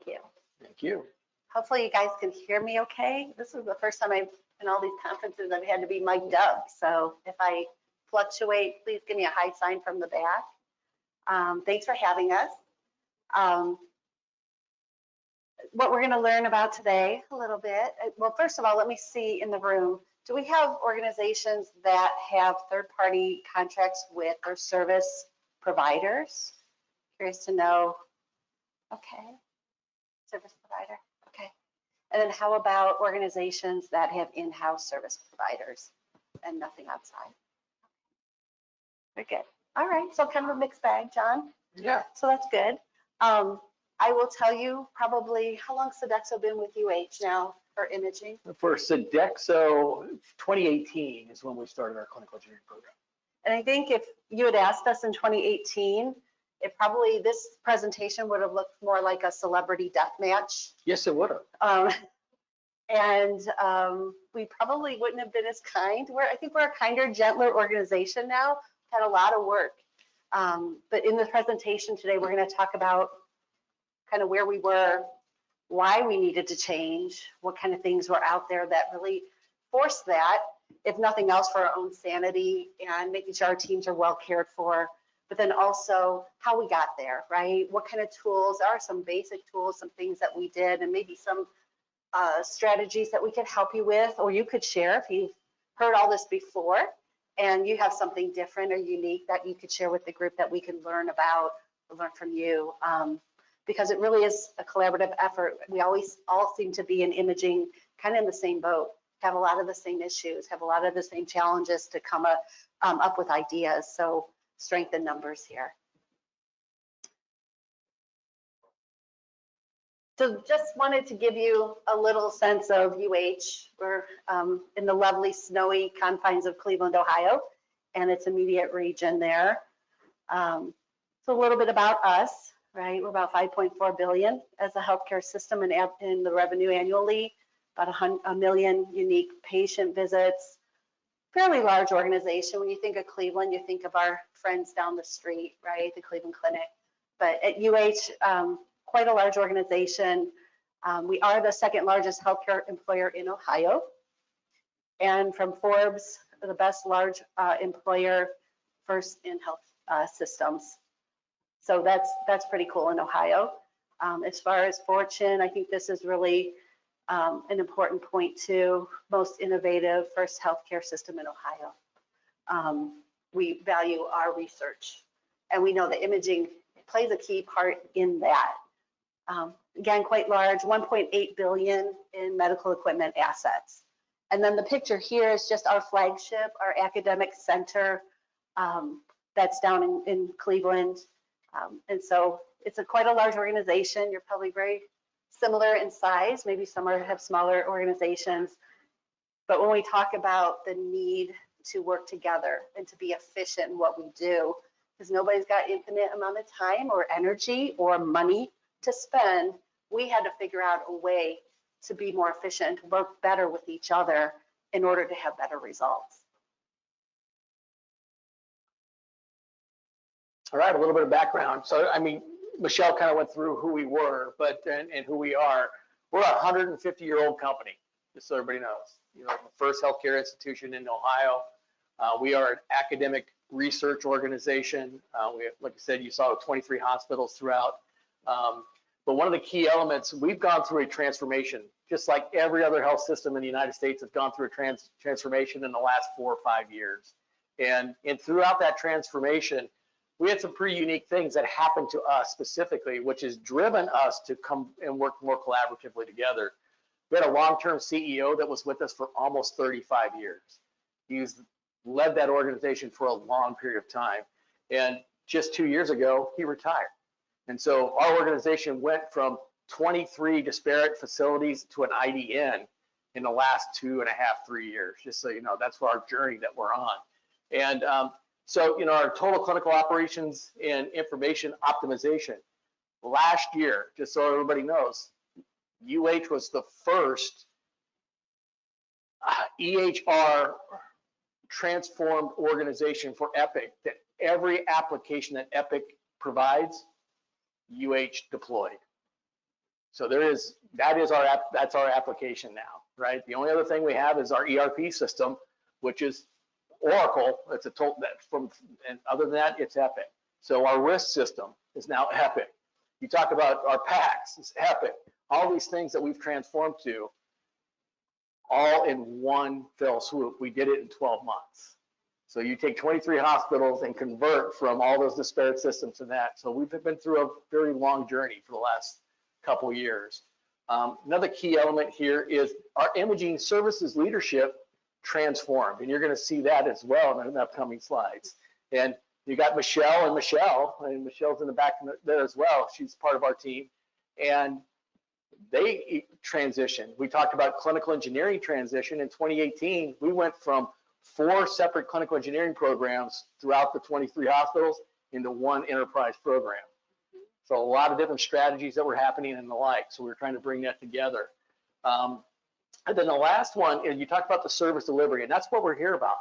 Thank you. Thank you. Hopefully you guys can hear me okay. This is the first time in all these conferences, I've had to be mic'd up. So if I fluctuate, please give me a high sign from the back. Thanks for having us. What we're going to learn about today a little bit. Well, first of all, let me see in the room. Do we have organizations that have third-party contracts with their service providers? Curious to know. Okay. Service provider. Okay. And then how about organizations that have in-house service providers and nothing outside? Very good. All right. So kind of a mixed bag, John. Yeah. So that's good. I will tell you probably, how long Sodexo been with UH now for imaging? For Sodexo, 2018 is when we started our clinical engineering program. And I think if you had asked us in 2018, this presentation would have looked more like a celebrity death match. Yes, it would have. We probably wouldn't have been as kind. I think we're a kinder, gentler organization now. Had a lot of work. But in the presentation today, we're going to talk about kind of where we were, why we needed to change, what kind of things were out there that really forced that, if nothing else, for our own sanity and making sure our teams are well cared for, but then also how we got there, right? What kind of tools, there are some basic tools, some things that we did, and maybe some strategies that we could help you with, or you could share if you've heard all this before and you have something different or unique that you could share with the group that we can learn about or learn from you. Because it really is a collaborative effort. We always all seem to be in imaging kind of in the same boat, have a lot of the same issues, have a lot of the same challenges to come up with ideas. So strength in numbers here. So just wanted to give you a little sense of UH. We're in the lovely snowy confines of Cleveland, Ohio, and its immediate region there. So a little bit about us. Right, we're about 5.4 billion as a healthcare system in the revenue annually, about 1 million unique patient visits. Fairly large organization. When you think of Cleveland, you think of our friends down the street, right, the Cleveland Clinic. But at UH, quite a large organization. We are the second largest healthcare employer in Ohio, and from Forbes, the best large employer, first in health systems. So that's pretty cool in Ohio. As far as Fortune, I think this is really an important point too. Most innovative first healthcare system in Ohio. We value our research, and we know that imaging plays a key part in that. Again, quite large, 1.8 billion in medical equipment assets. And then the picture here is just our flagship, our academic center that's down in Cleveland. And so it's quite a large organization. You're probably very similar in size. Maybe some have smaller organizations. But when we talk about the need to work together and to be efficient in what we do, because nobody's got infinite amount of time or energy or money to spend, we had to figure out a way to be more efficient, to work better with each other in order to have better results. All right, a little bit of background. So, I mean, Michelle kind of went through who we were, and who we are. We're a 150-year-old company, just so everybody knows. You know, the first healthcare institution in Ohio. We are an academic research organization. We have, like I said, you saw 23 hospitals throughout. But one of the key elements, we've gone through a transformation, just like every other health system in the United States has gone through a transformation in the last 4 or 5 years. And throughout that transformation, we had some pretty unique things that happened to us specifically, which has driven us to come and work more collaboratively together. We had a long-term CEO that was with us for almost 35 years. He's led that organization for a long period of time. And just 2 years ago, he retired. And so our organization went from 23 disparate facilities to an IDN in the last 2.5, 3 years, just so you know. That's our journey that we're on. And so, you know, our total clinical operations and information optimization. Last year, just so everybody knows, UH was the first EHR transformed organization for Epic, that every application that Epic provides, UH deployed. So that's our application now, right? The only other thing we have is our ERP system, which is Oracle. It's and other than that, it's Epic. So our risk system is now Epic. You talk about our PACS, it's Epic. All these things that we've transformed to, all in one fell swoop. We did it in 12 months. So you take 23 hospitals and convert from all those disparate systems to that. So we've been through a very long journey for the last couple years. Another key element here is our imaging services leadership transformed, and you're going to see that as well in the upcoming slides. And you got Michelle, and Michelle's in the back there as well. She's part of our team, and they transitioned. We talked about clinical engineering transition. In 2018, we went from 4 separate clinical engineering programs throughout the 23 hospitals into one enterprise program. So a lot of different strategies that were happening and the like. So we were trying to bring that together. And then the last one is you talked about the service delivery, and that's what we're here about.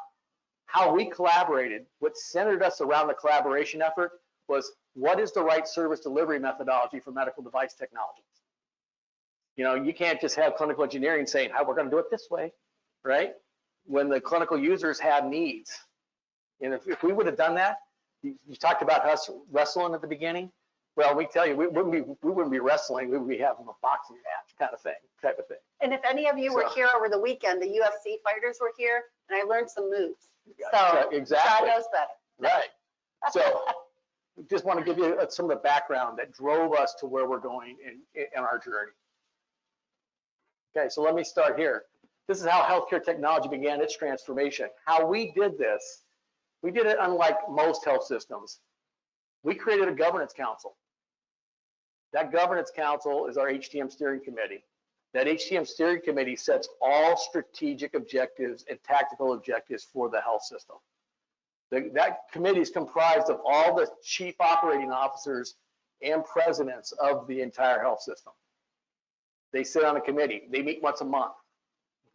How we collaborated, what centered us around the collaboration effort was what is the right service delivery methodology for medical device technologies? You know, you can't just have clinical engineering saying, how we're going to do it this way, right? When the clinical users have needs. And if we would have done that, you talked about us wrestling at the beginning. Well, we tell you, we wouldn't be wrestling. We would be having a boxing match kind of thing, type of thing. And if any of you were here over the weekend, the UFC fighters were here, and I learned some moves. So exactly. God knows better. Right. So just want to give you some of the background that drove us to where we're going in our journey. Okay, so let me start here. This is how healthcare technology began its transformation. How we did this, we did it unlike most health systems. We created a governance council. That governance council is our HTM steering committee. That HTM steering committee sets all strategic objectives and tactical objectives for the health system. That committee is comprised of all the chief operating officers and presidents of the entire health system. They sit on a committee. They meet once a month.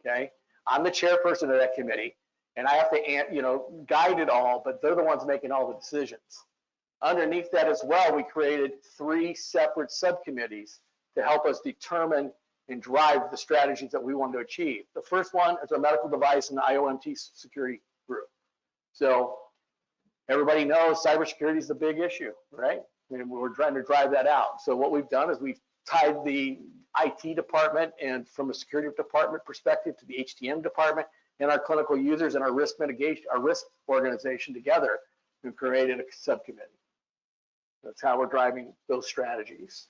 Okay, I'm the chairperson of that committee, and I have to, guide it all. But they're the ones making all the decisions. Underneath that as well, we created 3 separate subcommittees to help us determine and drive the strategies that we want to achieve. The first one is our medical device and the IOMT security group. So everybody knows cybersecurity is the big issue, right? And we're trying to drive that out. So what we've done is we've tied the IT department and from a security department perspective to the HTM department and our clinical users and our risk mitigation, our risk organization together and created a subcommittee. That's how we're driving those strategies.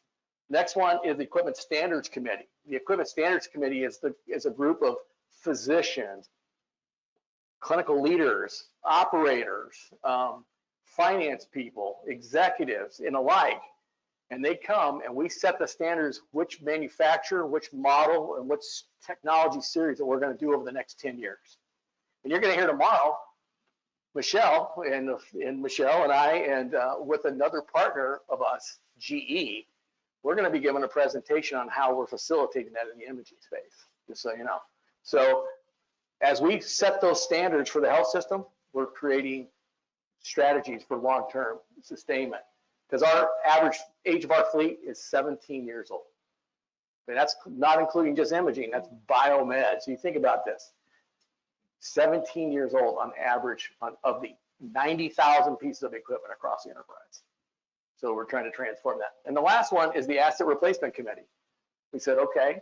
Next one is the Equipment Standards Committee. The Equipment Standards Committee is a group of physicians, clinical leaders, operators, finance people, executives, and alike. And they come and we set the standards, which manufacturer, which model, and which technology series that we're going to do over the next 10 years. And you're going to hear tomorrow Michelle and I, and with another partner of us, GE, we're going to be giving a presentation on how we're facilitating that in the imaging space, just so you know. So as we set those standards for the health system, we're creating strategies for long-term sustainment. Because our average age of our fleet is 17 years old. And that's not including just imaging, that's biomed. So you think about this. 17 years old on average of the 90,000 pieces of equipment across the enterprise. So we're trying to transform that. And the last one is the Asset Replacement Committee. We said, okay,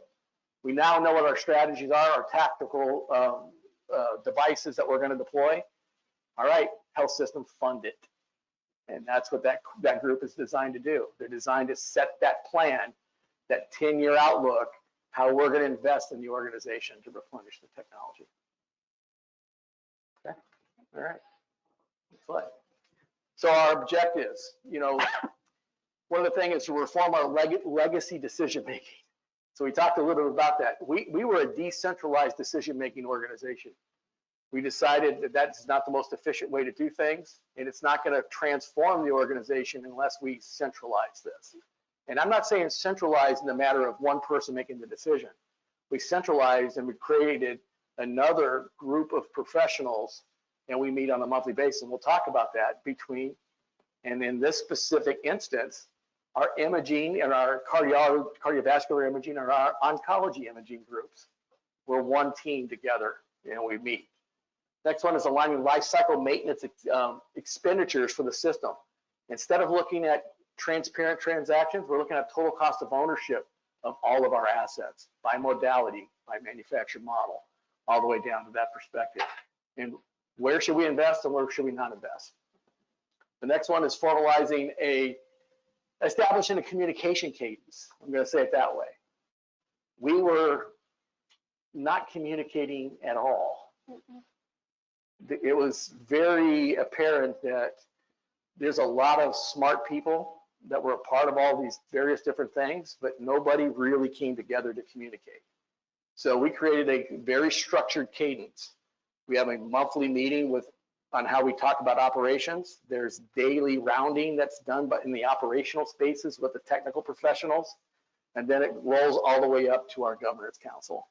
we now know what our strategies are, our tactical devices that we're going to deploy. All right, health system fund it. And that's what that group is designed to do. They're designed to set that plan, that 10-year outlook, how we're going to invest in the organization to replenish the technology. Okay, all right, next slide. So our objectives, one of the things is to reform our legacy decision-making. So we talked a little bit about that. We were a decentralized decision-making organization. We decided that that's not the most efficient way to do things, and it's not going to transform the organization unless we centralize this. And I'm not saying centralize in the matter of one person making the decision. We centralized and we created another group of professionals, and we meet on a monthly basis, and we'll talk about that and in this specific instance, our imaging and our cardiovascular imaging and our oncology imaging groups. We're one team together, and we meet. Next one is aligning life cycle maintenance expenditures for the system. Instead of looking at transparent transactions, we're looking at total cost of ownership of all of our assets by modality, by manufacturer model, all the way down to that perspective. And where should we invest and where should we not invest? The next one is establishing a communication cadence. I'm going to say it that way. We were not communicating at all. It was very apparent that there's a lot of smart people that were a part of all these various different things, but nobody really came together to communicate. So we created a very structured cadence. We have a monthly meeting on how we talk about operations. There's daily rounding that's done in the operational spaces with the technical professionals, and then it rolls all the way up to our governance council.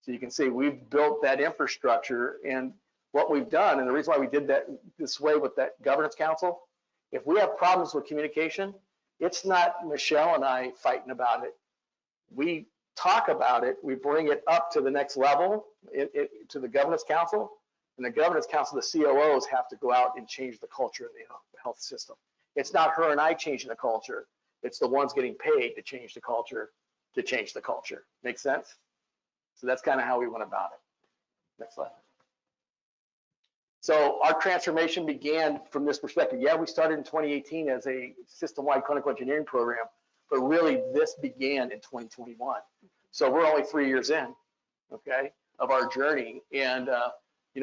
So you can see we've built that infrastructure, and what we've done, and the reason why we did that this way with that governance council, if we have problems with communication, it's not Michelle and I fighting about it. We talk about it, we bring it up to the next level, to the governance council, and the governance council, the COOs have to go out and change the culture of the health system. It's not her and I changing the culture, it's the ones getting paid to change the culture, Make sense? So that's kind of how we went about it. Next slide. So our transformation began from this perspective. Yeah, we started in 2018 as a system-wide clinical engineering program, but really this began in 2021. So we're only 3 years in, okay, of our journey. And,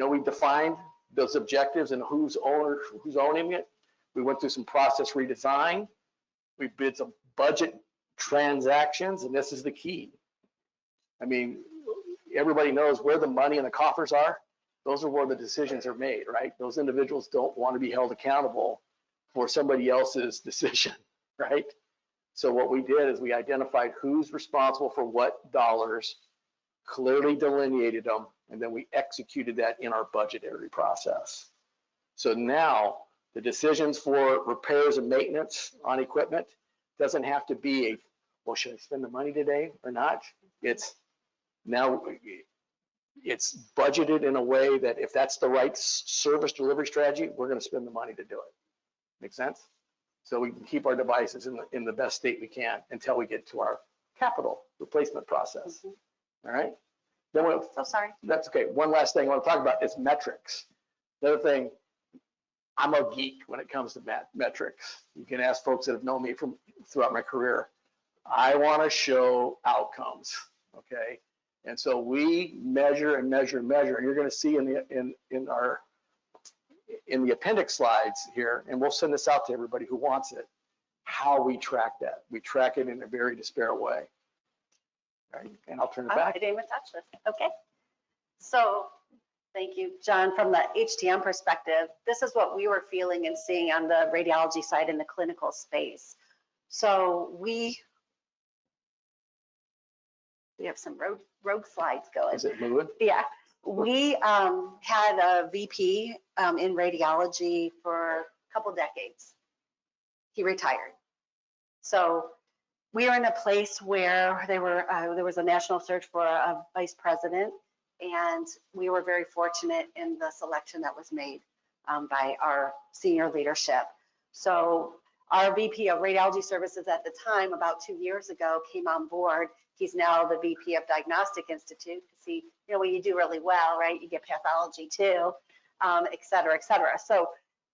we defined those objectives and who's owning it. We went through some process redesign. We did some budget transactions, and this is the key. I mean, everybody knows where the money and the coffers are. Those are where the decisions are made, right? Those individuals don't want to be held accountable for somebody else's decision, right? So what we did is we identified who's responsible for what dollars, clearly delineated them, and then we executed that in our budgetary process. So now the decisions for repairs and maintenance on equipment doesn't have to be well, should I spend the money today or not? It's budgeted in a way that if that's the right service delivery strategy, we're going to spend the money to do it. Make sense? So we can keep our devices in the best state we can until we get to our capital replacement process. All right? Then So sorry. That's okay. One last thing I want to talk about is metrics. The other thing, I'm a geek when it comes to metrics. You can ask folks that have known me throughout my career. I want to show outcomes, okay? And so we measure and measure and measure. You're going to see in the appendix slides here, and we'll send this out to everybody who wants it, how we track that. We track it in a very disparate way. All right, and I'll turn it back. I didn't even touch this. Okay. So thank you, John. From the HTM perspective, this is what we were feeling and seeing on the radiology side in the clinical space. So we have some rogue slides going. Is it moving? Yeah. We had a VP in radiology for a couple decades. He retired. So we are in a place where there was a national search for a vice president, and we were very fortunate in the selection that was made by our senior leadership. So our VP of radiology services at the time, about 2 years ago, came on board. He's now the VP of Diagnostic Institute. See, when you do really well, right, you get pathology too, et cetera, et cetera. So,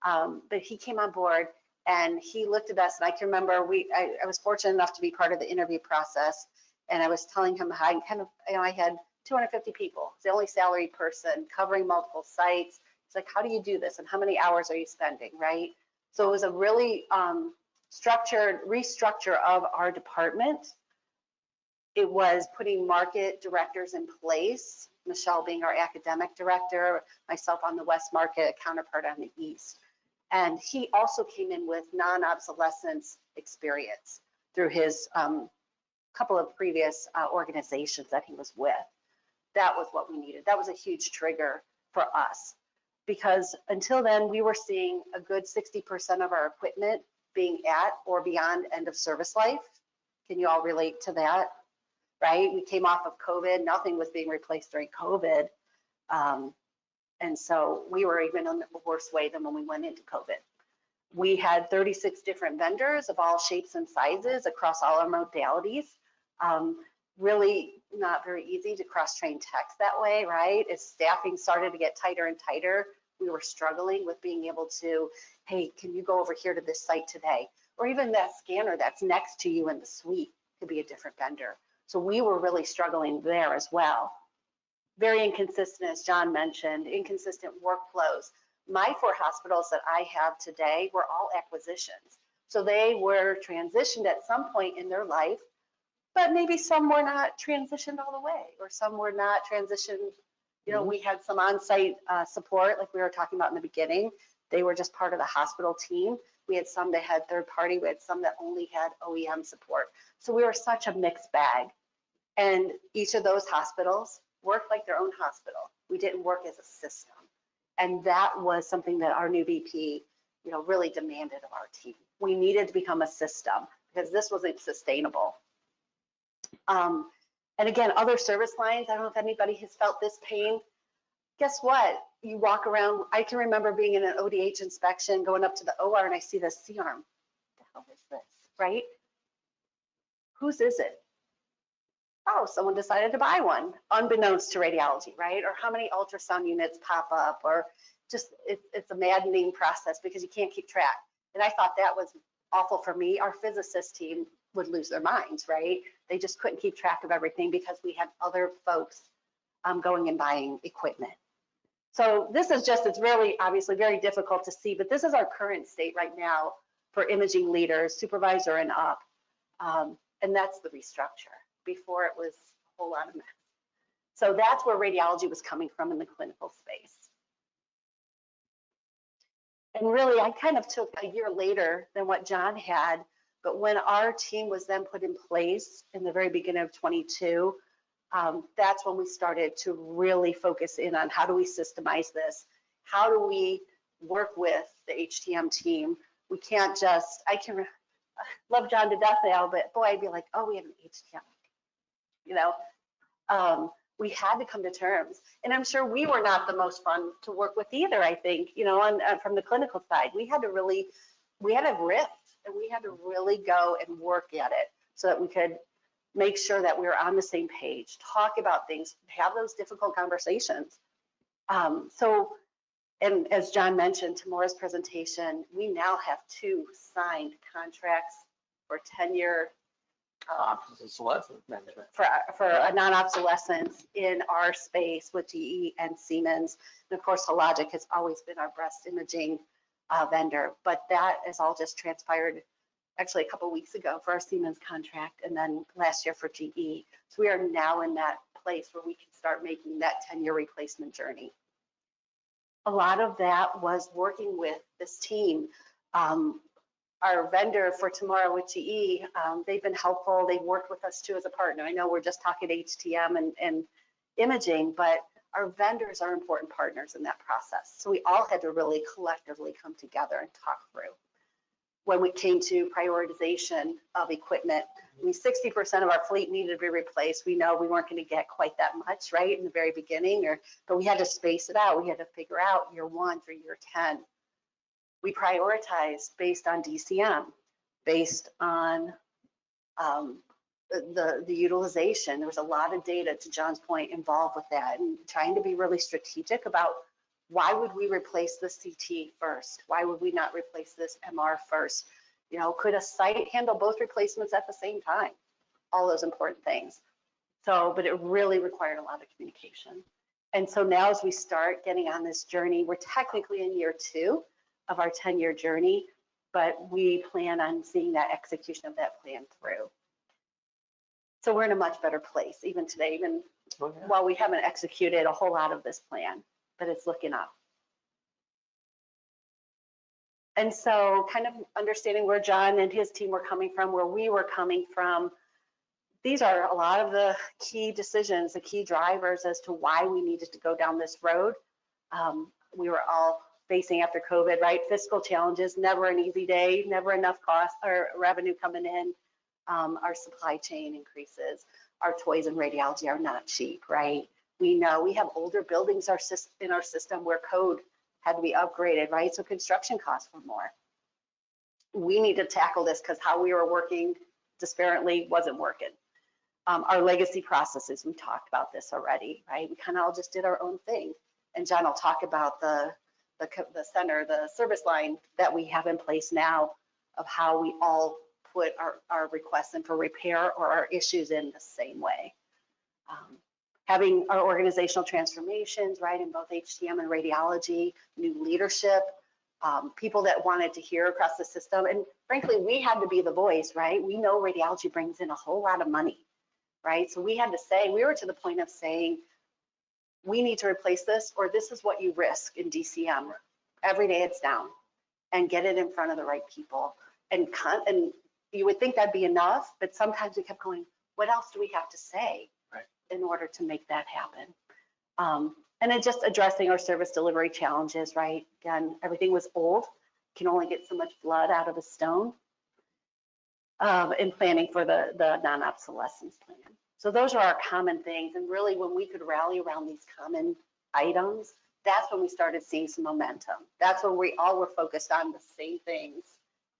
but he came on board and he looked at us, and I can remember I was fortunate enough to be part of the interview process, and I was telling him how I had 250 people. It's the only salaried person covering multiple sites. It's like, how do you do this, and how many hours are you spending, right? So it was a really restructure of our department. It was putting market directors in place, Michelle being our academic director, myself on the West Market, a counterpart on the East. And he also came in with non-obsolescence experience through his couple of previous organizations that he was with. That was what we needed. That was a huge trigger for us, because until then we were seeing a good 60% of our equipment being at or beyond end of service life. Can you all relate to that? Right? We came off of COVID. Nothing was being replaced during COVID. And so we were even in a worse way than when we went into COVID. We had 36 different vendors of all shapes and sizes across all our modalities. Really not very easy to cross-train techs that way, right? As staffing started to get tighter and tighter, we were struggling with being able to, hey, can you go over here to this site today? Or even that scanner that's next to you in the suite could be a different vendor. So we were really struggling there as well. Very inconsistent, as John mentioned, inconsistent workflows. My 4 hospitals that I have today were all acquisitions. So they were transitioned at some point in their life, but maybe some were not transitioned all the way, or some were not transitioned. You know, we had some on-site support, like we were talking about in the beginning. They were just part of the hospital team. We had some that had third party. We had some that only had OEM support. So we were such a mixed bag. And each of those hospitals worked like their own hospital. We didn't work as a system. And that was something that our new VP, you know, really demanded of our team. We needed to become a system because this wasn't sustainable. And again, other service lines, I don't know if anybody has felt this pain. Guess what? You walk around, I can remember being in an ODH inspection, going up to the OR, and I see this C-arm. What the hell is this, right? Whose is it? Oh, someone decided to buy one, unbeknownst to radiology, right? Or how many ultrasound units pop up, or just, it's a maddening process because you can't keep track. And I thought that was awful for me. Our physicist team would lose their minds, right? They just couldn't keep track of everything because we had other folks going and buying equipment. So this is just, it's really obviously very difficult to see, but this is our current state right now for imaging leaders, supervisor and up. And that's the restructure. Before it was a whole lot of mess. So that's where radiology was coming from in the clinical space. And really, I kind of took a year later than what John had, but when our team was then put in place in the very beginning of 22, that's when we started to really focus in on how do we systemize this? How do we work with the HTM team? We can't just, I love John to death now, but boy, I'd be like, oh, we have an HTM. You know, we had to come to terms, and I'm sure we were not the most fun to work with either. I think, you know, from the clinical side, we had to rift, and we had to really go and work at it so that we could make sure that we were on the same page, talk about things, have those difficult conversations. So, and as John mentioned, tomorrow's presentation, we now have 2 signed contracts for 10-year management for a non-obsolescence in our space with GE and Siemens. And of course, Hologic has always been our breast imaging vendor, but that has all just transpired actually a couple of weeks ago for our Siemens contract, and then last year for GE. So we are now in that place where we can start making that 10-year replacement journey. A lot of that was working with this team. Our vendor for tomorrow with GE, they've been helpful. They've worked with us too as a partner. I know we're just talking HTM and imaging, but our vendors are important partners in that process. So we all had to really collectively come together and talk through. When we came to prioritization of equipment, I mean, 60% of our fleet needed to be replaced. We know we weren't going to get quite that much, right, in the very beginning, but we had to space it out. We had to figure out year 1 through year 10. We prioritized based on DCM, based on the utilization. There was a lot of data, to John's point, involved with that, and trying to be really strategic about why would we replace the CT first? Why would we not replace this MR first? You know, could a site handle both replacements at the same time? All those important things. So, but it really required a lot of communication. And so now as we start getting on this journey, we're technically in year 2 of our 10-year journey, but we plan on seeing that execution of that plan through. So we're in a much better place even today, even while we haven't executed a whole lot of this plan, but it's looking up. And so kind of understanding where John and his team were coming from, where we were coming from, these are a lot of the key decisions, the key drivers as to why we needed to go down this road. We were all facing after COVID, right? Fiscal challenges, never an easy day, never enough cost or revenue coming in. Our supply chain increases. Our toys and radiology are not cheap, right? We know we have older buildings in our system where code had to be upgraded, right? So construction costs were more. We need to tackle this because how we were working disparately wasn't working. Our legacy processes, we talked about this already, right? We kind of all just did our own thing. And John will talk about the center, the service line that we have in place now of how we all put our requests in for repair or our issues in the same way. Having our organizational transformations, right, in both HTM and radiology, new leadership, people that wanted to hear across the system. And frankly, we had to be the voice, right? We know radiology brings in a whole lot of money, right? So we had to say, we were to the point of saying, we need to replace this, or this is what you risk in DCM. Every day it's down, and get it in front of the right people. And you would think that'd be enough, but sometimes we kept going, what else do we have to say in order to make that happen? And then just addressing our service delivery challenges, right? Again, everything was old, can only get so much blood out of a stone, and planning for the non-obsolescence plan. So those are our common things. And really when we could rally around these common items, that's when we started seeing some momentum. That's when we all were focused on the same things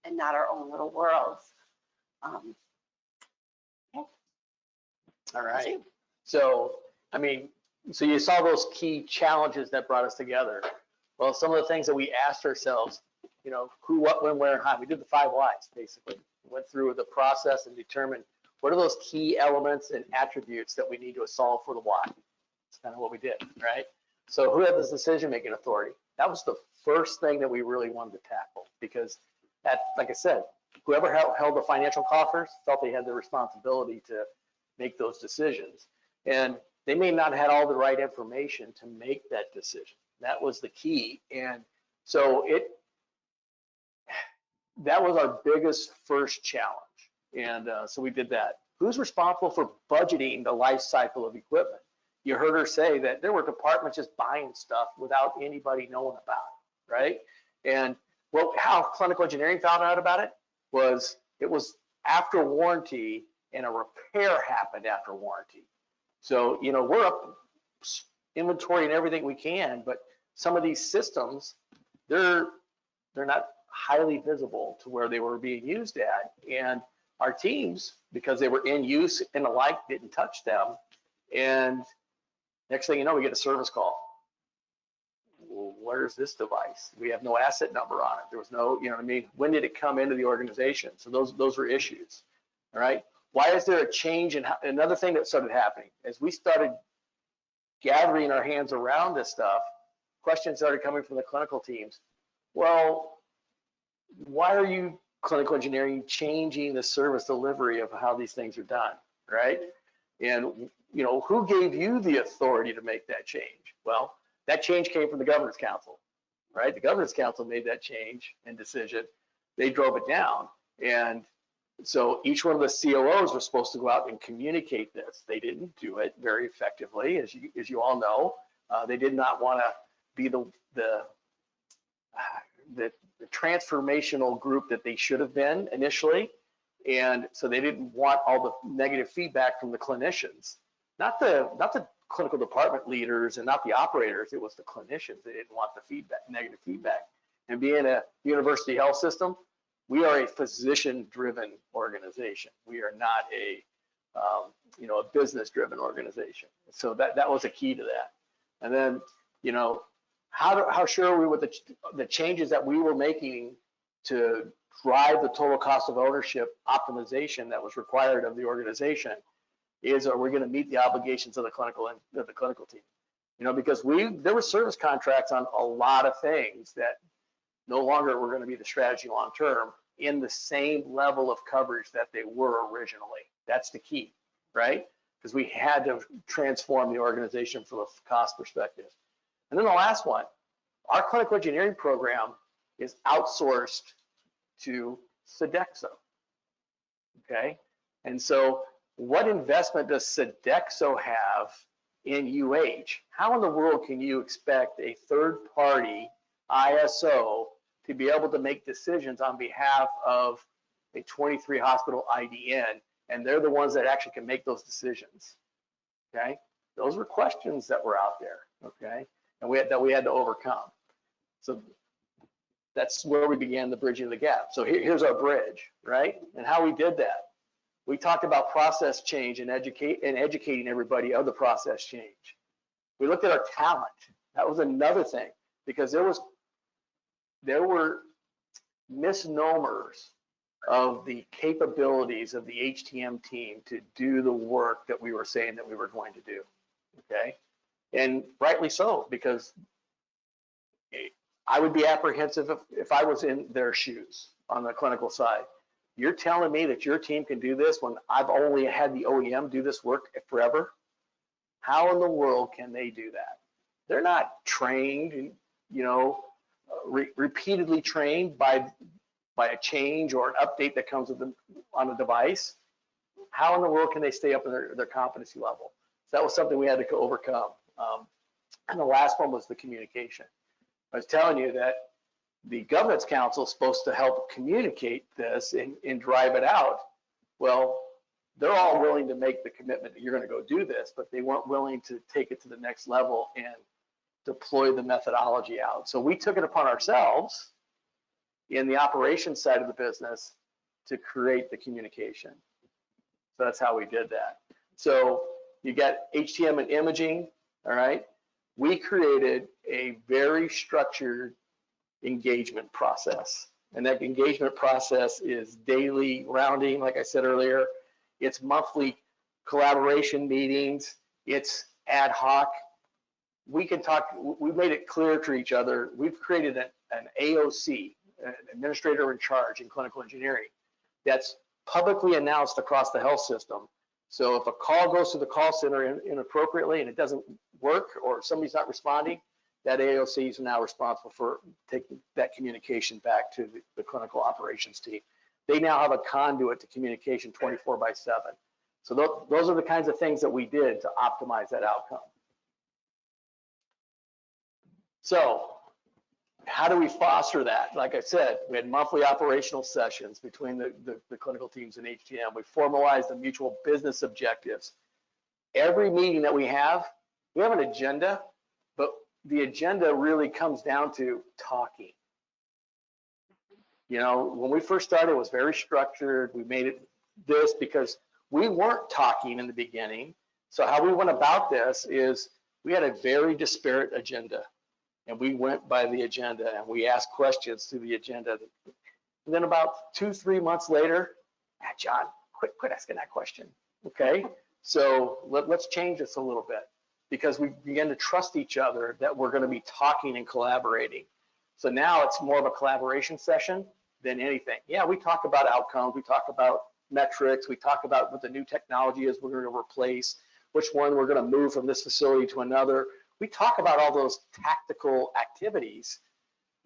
and not our own little worlds. All right. So, I mean, so you saw those key challenges that brought us together. Well, some of the things that we asked ourselves, you know, who, what, when, where, and how. We did the 5 whys, basically. Went through the process and determined what are those key elements and attributes that we need to solve for the why. That's kind of what we did, right? So who had this decision-making authority? That was the first thing that we really wanted to tackle, because that, like I said, whoever held the financial coffers felt they had the responsibility to make those decisions. And they may not have had all the right information to make that decision. That was the key. And so that was our biggest first challenge. And so we did that. Who's responsible for budgeting the life cycle of equipment? You heard her say that there were departments just buying stuff without anybody knowing about it, right? And how clinical engineering found out about it was after warranty, and a repair happened after warranty. So, you know, we're up inventory and everything we can, but some of these systems, they're not highly visible to where they were being used at. And our teams, because they were in use and the like, didn't touch them. And next thing you know, we get a service call. Well, where's this device? We have no asset number on it. There was no, you know what I mean? When did it come into the organization? So those were issues, all right? Why is there a change in another thing that started happening? As we started gathering our hands around this stuff, questions started coming from the clinical teams. Well, why are you clinical engineering changing the service delivery of how these things are done, right? And, you know, who gave you the authority to make that change? Well, that change came from the Governance Council, right? The Governance Council made that change and decision. They drove it down. And so each one of the COOs was supposed to go out and communicate this. They didn't do it very effectively, as you all know. They did not want to be the transformational group that they should have been initially. And so they didn't want all the negative feedback from the clinicians, not the clinical department leaders and not the operators. It was the clinicians. They didn't want the negative feedback. And being a university health system, we are a physician-driven organization. We are not a business-driven organization. So that was a key to that. And then, you know, how sure are we with the changes that we were making to drive the total cost of ownership optimization that was required of the organization? Are we going to meet the obligations of the clinical team? You know, because there were service contracts on a lot of things that no longer were going to be the strategy long term in the same level of coverage that they were originally. That's the key, right? Because we had to transform the organization from a cost perspective. And then the last one, our clinical engineering program is outsourced to Sodexo, okay? And so what investment does Sodexo have in UH? How in the world can you expect a third party ISO to be able to make decisions on behalf of a 23 hospital IDN, and they're the ones that actually can make those decisions. Okay, those were questions that were out there. Okay, and we had to overcome. So that's where we began the bridging the gap. So here's our bridge, right? And how we did that. We talked about process change and educating everybody of the process change. We looked at our talent. That was another thing, because there were misnomers of the capabilities of the HTM team to do the work that we were saying that we were going to do. Okay, and rightly so, because I would be apprehensive if I was in their shoes on the clinical side. You're telling me that your team can do this when I've only had the OEM do this work forever? How in the world can they do that? They're not trained, repeatedly trained by a change or an update that comes with them on a device. How in the world can they stay up in their competency level? So that was something we had to overcome. And the last one was the communication. I was telling you that the governance council is supposed to help communicate this and drive it out. Well, they're all willing to make the commitment that you're going to go do this, but they weren't willing to take it to the next level and deploy the methodology out. So we took it upon ourselves in the operations side of the business to create the communication. So that's how we did that. So you got HTM and imaging, all right? We created a very structured engagement process. And that engagement process is daily rounding, like I said earlier. It's monthly collaboration meetings. It's ad hoc. We can talk, we made it clear to each other. We've created an AOC, an administrator in charge in clinical engineering, that's publicly announced across the health system. So if a call goes to the call center inappropriately and it doesn't work, or somebody's not responding, that AOC is now responsible for taking that communication back to the clinical operations team. They now have a conduit to communication 24/7. So those are the kinds of things that we did to optimize that outcome. So how do we foster that? Like I said, we had monthly operational sessions between the clinical teams and HTM. We formalized the mutual business objectives. Every meeting that we have an agenda, but the agenda really comes down to talking. When we first started, it was very structured. We made it this because we weren't talking in the beginning. So how we went about this is we had a very disparate agenda. And we went by the agenda and we asked questions through the agenda. And then about 2-3 months later, John, quit asking that question. Okay, so let's change this a little bit, because we began to trust each other that we're going to be talking and collaborating. So now it's more of a collaboration session than anything. Yeah, we talk about outcomes, we talk about metrics, we talk about what the new technology is we're going to replace, which one we're going to move from this facility to another. We talk about all those tactical activities,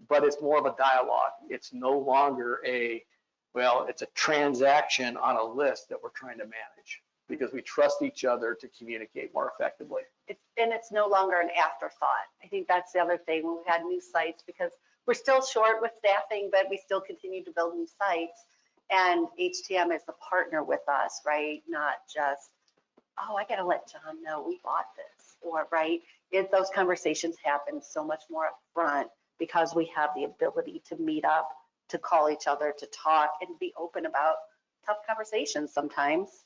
but it's more of a dialogue. It's no longer it's a transaction on a list that we're trying to manage, because we trust each other to communicate more effectively. It's no longer an afterthought. I think that's the other thing when we had new sites, because we're still short with staffing, but we still continue to build new sites. And HTM is the partner with us, right? Not just, oh, I got to let John know we bought this, or right? Those conversations happen so much more up front, because we have the ability to meet up, to call each other, to talk, and be open about tough conversations sometimes.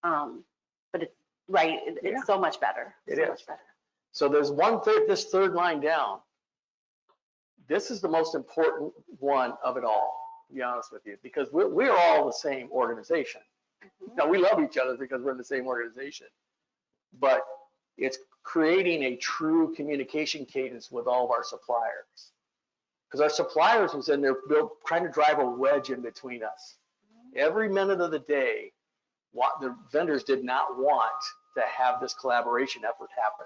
But it's so much better. Much better. So there's this third line down. This is the most important one of it all, to be honest with you, because we're all the same organization. Mm-hmm. Now, we love each other because we're in the same organization, but it's creating a true communication cadence with all of our suppliers, because our suppliers was in there trying to drive a wedge in between us. Every minute of the day, the vendors did not want to have this collaboration effort happen.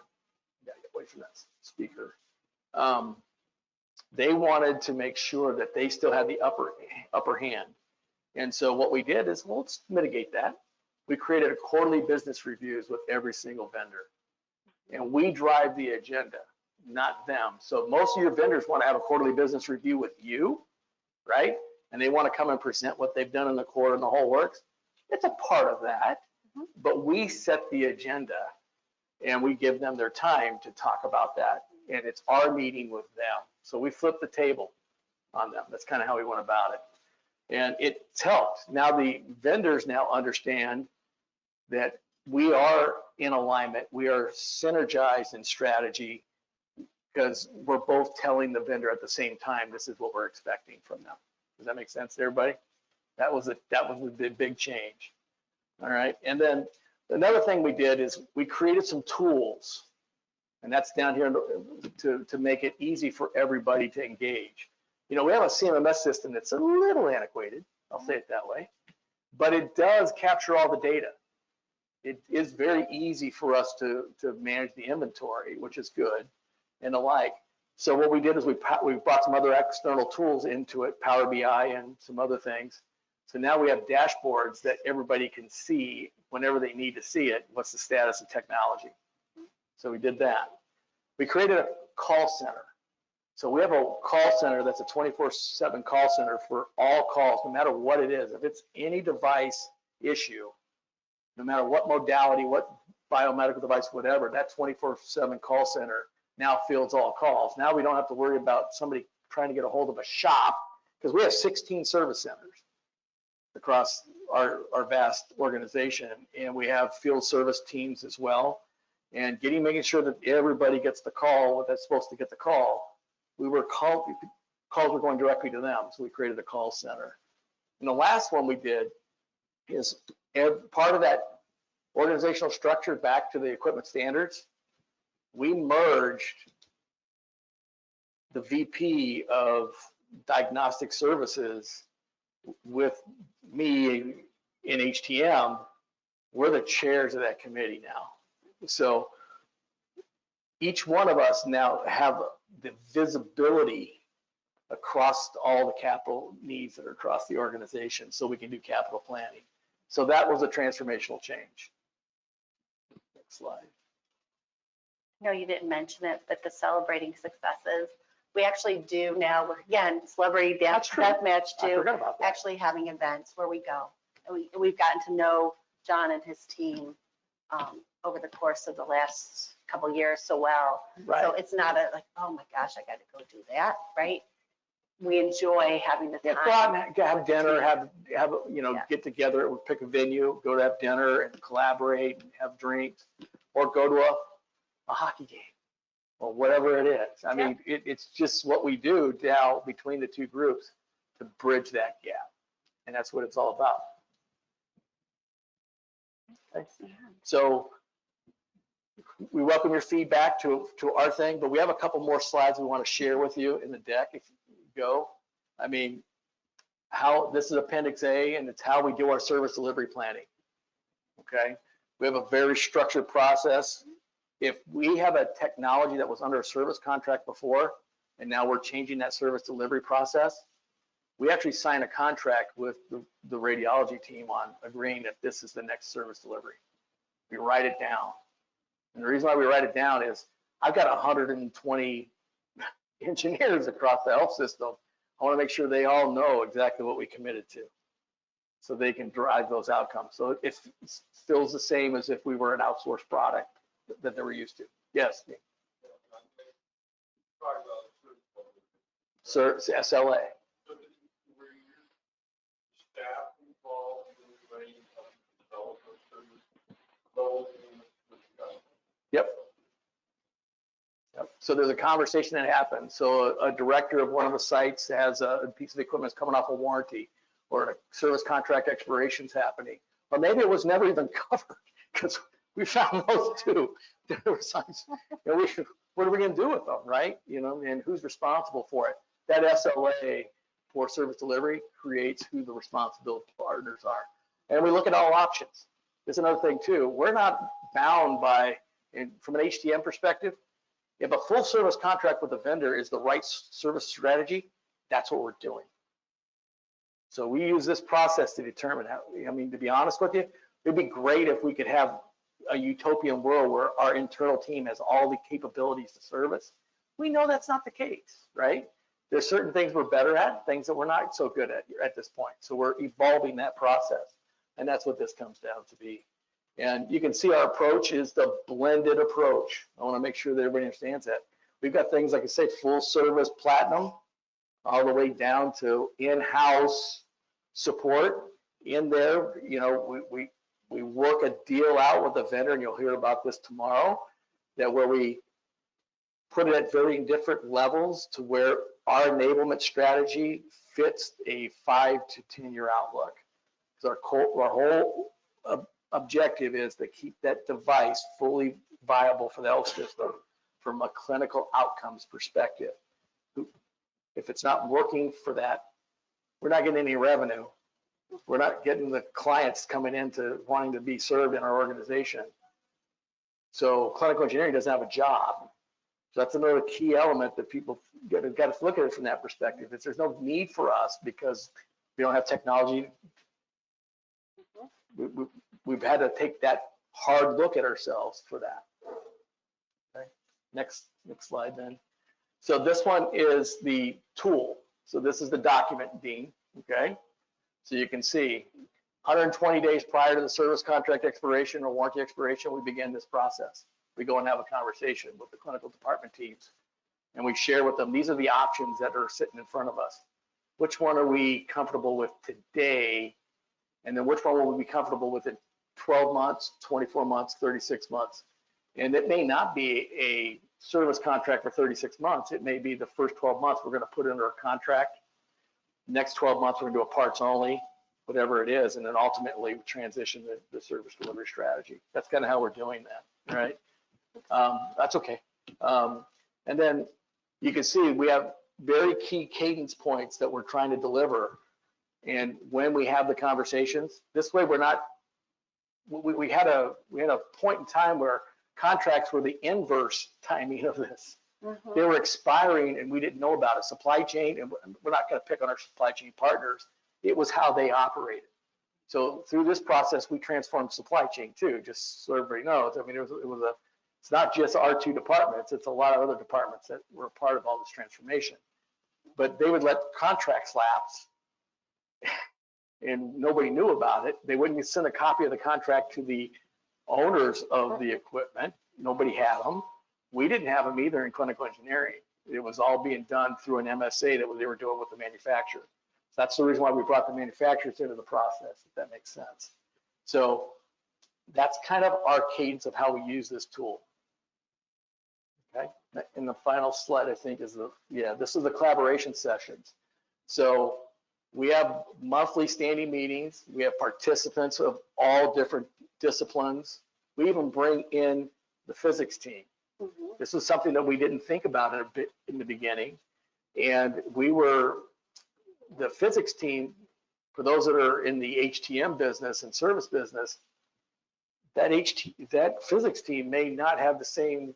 You gotta get away from that speaker. They wanted to make sure that they still had the upper hand. And so what we did is, let's mitigate that. We created a quarterly business reviews with every single vendor. And we drive the agenda. not them. So most of your vendors want to have a quarterly business review with you, right? And they want to come and present what they've done in the quarter and the whole works. It's a part of that, but we set the agenda and we give them their time to talk about that. And it's our meeting with them. So we flip the table on them. That's kind of how we went about it. And it's helped. Now the vendors now understand that we are in alignment. We are synergized in strategy because we're both telling the vendor at the same time, this is what we're expecting from them. Does that make sense to everybody? That was a big change. All right. And then another thing we did is we created some tools, and that's down here to make it easy for everybody to engage. You know, we have a CMMS system that's a little antiquated, I'll say it that way, but it does capture all the data. It is very easy for us to manage the inventory, which is good, and the like. So what we did is we brought some other external tools into it, Power BI and some other things. So now we have dashboards that everybody can see whenever they need to see it, what's the status of technology. So we did that. We created a call center. So we have a call center that's a 24/7 call center for all calls, no matter what it is. If it's any device issue, no matter what modality, what biomedical device, whatever, that 24/7 call center now fields all calls. Now we don't have to worry about somebody trying to get a hold of a shop, because we have 16 service centers across our vast organization, and we have field service teams as well. And making sure that everybody gets the call that's supposed to get the call. Calls were going directly to them, so we created a call center. And the last one we did is part of that organizational structure back to the equipment standards. We merged the VP of diagnostic services with me in HTM. We're the chairs of that committee now. So each one of us now have the visibility across all the capital needs that are across the organization, so we can do capital planning. So that was a transformational change. Next slide. No, you didn't mention it, but the celebrating successes, we actually do now, again, celebrity death match I too, forgot about that. actually having events where we go. And we've gotten to know John and his team over the course of the last couple of years so well. Right. So it's not like, oh my gosh, I got to go do that, right? We enjoy having the time. Yeah, go out and have dinner, have Yeah. get together, we'll pick a venue, go to have dinner and collaborate and have drinks, or go to a hockey game or whatever it is. I mean, it's just what we do now between the two groups to bridge that gap. And that's what it's all about. Okay. So we welcome your feedback to our thing, but we have a couple more slides we want to share with you in the deck if you go. I mean, this is Appendix A, and it's how we do our service delivery planning. Okay. We have a very structured process. If we have a technology that was under a service contract before, and now we're changing that service delivery process, we actually sign a contract with the radiology team on agreeing that this is the next service delivery. We write it down. And the reason why we write it down is I've got 120 engineers across the health system. I want to make sure they all know exactly what we committed to, so they can drive those outcomes. So it feels the same as if we were an outsourced product that they were used to. Yes. Sir, SLA. Yep. So there's a conversation that happens. So a director of one of the sites has a piece of equipment that's coming off a warranty, or a service contract expiration's happening, or maybe it was never even covered, because we found those too. There were signs, what are we going to do with them, right? And who's responsible for it? That SLA for service delivery creates who the responsibility partners are. And we look at all options. There's another thing too. We're not bound by, from an HTM perspective, if a full service contract with a vendor is the right service strategy, that's what we're doing. So we use this process to determine how, to be honest with you, it'd be great if we could have a utopian world where our internal team has all the capabilities to service. We know that's not the case, right? There's certain things we're better at, things that we're not so good at this point. So we're evolving that process. And that's what this comes down to be. And you can see our approach is the blended approach. I want to make sure that everybody understands that. We've got things, like I say, full service platinum, all the way down to in-house support. In there, you know, we work a deal out with the vendor, and you'll hear about this tomorrow, that where we put it at very different levels to where our enablement strategy fits a 5 to 10 year outlook. Because our whole objective is to keep that device fully viable for the health system from a clinical outcomes perspective. If it's not working for that, we're not getting any revenue. We're not getting the clients coming into wanting to be served in our organization. So clinical engineering doesn't have a job. So that's another key element that people got to look at it from that perspective. There's no need for us because we don't have technology. We've had to take that hard look at ourselves for that. Okay. Next slide then. So this one is the tool. So this is the document, Dean. Okay. So you can see 120 days prior to the service contract expiration or warranty expiration, we begin this process. We go and have a conversation with the clinical department teams, and we share with them, these are the options that are sitting in front of us. Which one are we comfortable with today? And then which one will we be comfortable with in 12 months, 24 months, 36 months? And it may not be a service contract for 36 months. It may be the first 12 months we're going to put under a contract. Next 12 months we're going to do a parts only, whatever it is, and then ultimately we transition the service delivery strategy. That's kind of how we're doing that, right? That's okay. And then you can see we have very key cadence points that we're trying to deliver. And when we have the conversations, this way we're not, we had a point in time where contracts were the inverse timing of this. Mm-hmm. They were expiring and we didn't know about it. Supply chain, and we're not going to pick on our supply chain partners. It was how they operated. So through this process, we transformed supply chain too, just so everybody knows. I mean, it's not just our two departments, it's a lot of other departments that were a part of all this transformation. But they would let contracts lapse and nobody knew about it. They wouldn't send a copy of the contract to the owners of the equipment. Nobody had them. We didn't have them either in clinical engineering. It was all being done through an MSA that they were doing with the manufacturer. So that's the reason why we brought the manufacturers into the process, if that makes sense. So that's kind of our cadence of how we use this tool. Okay, and the final slide, I think, is this is the collaboration sessions. So we have monthly standing meetings. We have participants of all different disciplines. We even bring in the physics team. Mm-hmm. This was something that we didn't think about in the beginning. And the physics team, for those that are in the HTM business and service business, that physics team may not have the same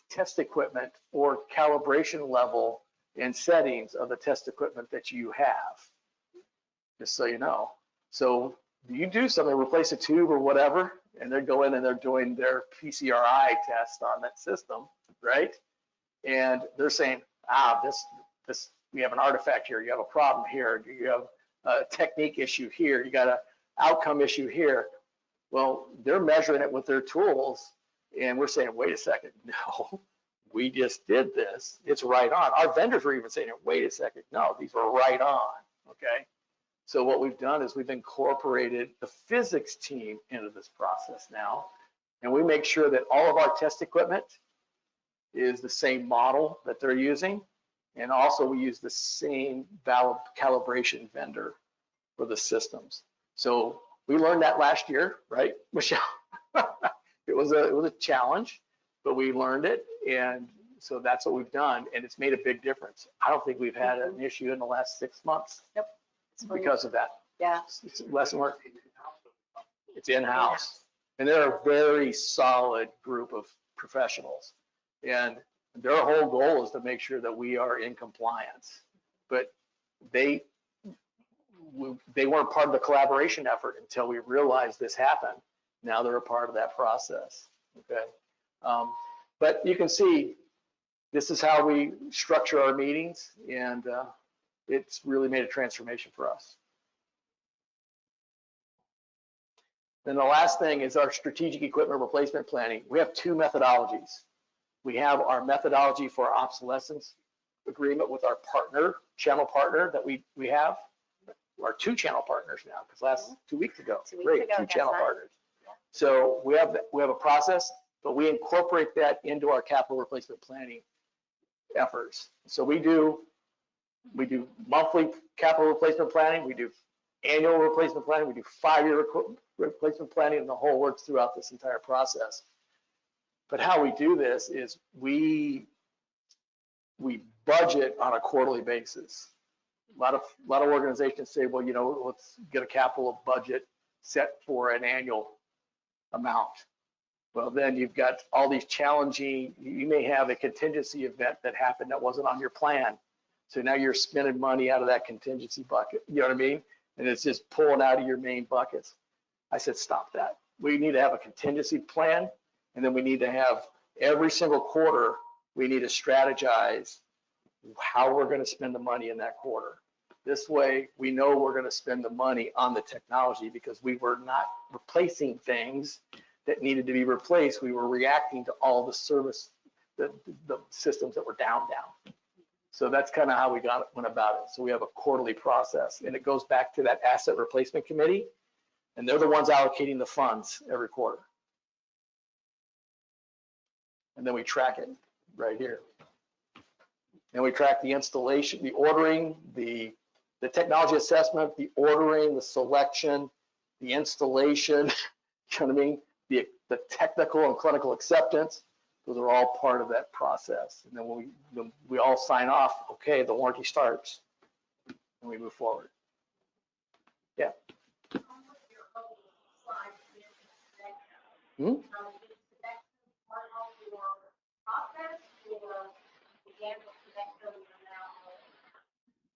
test equipment or calibration level and settings of the test equipment that you have, just so you know. So you do something, replace a tube or whatever, and they go in and they're doing their PCRI test on that system, right? And they're saying, this we have an artifact here, you have a problem here, you have a technique issue here, you got an outcome issue here. Well, they're measuring it with their tools, and we're saying, wait a second, no, we just did this, it's right on. Our vendors were even saying, wait a second, no, these are right on, okay? So what we've done is we've incorporated the physics team into this process now, and we make sure that all of our test equipment is the same model that they're using, and also we use the same valid calibration vendor for the systems. So we learned that last year, right, Michelle? It was a challenge, but we learned it, and so that's what we've done, and it's made a big difference. I don't think we've had an issue in the last 6 months. Yep. Because of that. Yeah. It's less work. It's in-house. And they're a very solid group of professionals. And their whole goal is to make sure that we are in compliance. But they weren't part of the collaboration effort until we realized this happened. Now they're a part of that process. Okay. But you can see this is how we structure our meetings, and it's really made a transformation for us. Then the last thing is our strategic equipment replacement planning. We have two methodologies. We have our methodology for our obsolescence agreement with our partner, channel partner that we have. Our two channel partners now, because last 2 weeks ago, great, two channel partners. Yeah. So we have a process, but we incorporate that into our capital replacement planning efforts. So we do monthly capital replacement planning, we do annual replacement planning, we do 5-year replacement planning, and the whole works throughout this entire process. But how we do this is we budget on a quarterly basis. A lot of organizations say, well, let's get a capital budget set for an annual amount. Well, then you've got all these challenging, you may have a contingency event that happened that wasn't on your plan. So now you're spending money out of that contingency bucket, you know what I mean? And it's just pulling out of your main buckets. I said, stop that. We need to have a contingency plan, and then we need to have every single quarter, we need to strategize how we're going to spend the money in that quarter. This way, we know we're going to spend the money on the technology because we were not replacing things that needed to be replaced. We were reacting to all the service, the systems that were down. So that's kind of how we went about it. So we have a quarterly process, and it goes back to that asset replacement committee, and they're the ones allocating the funds every quarter. And then we track it right here. And we track the installation, the ordering, the technology assessment, the ordering, the selection, the installation, you know what I mean? The technical and clinical acceptance, those are all part of that process. And then when we all sign off, okay, the warranty starts, and we move forward. Yeah. Hmm?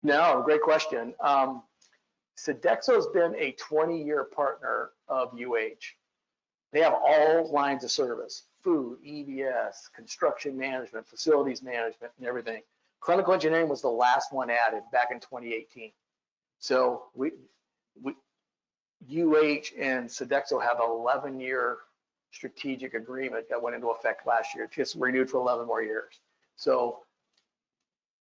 No, great question. Sodexo's been a 20-year partner of UH. They have all lines of service: food, EVS, construction management, facilities management, and everything. Clinical engineering was the last one added back in 2018. So UH and Sodexo have an 11-year strategic agreement that went into effect last year, just renewed for 11 more years. So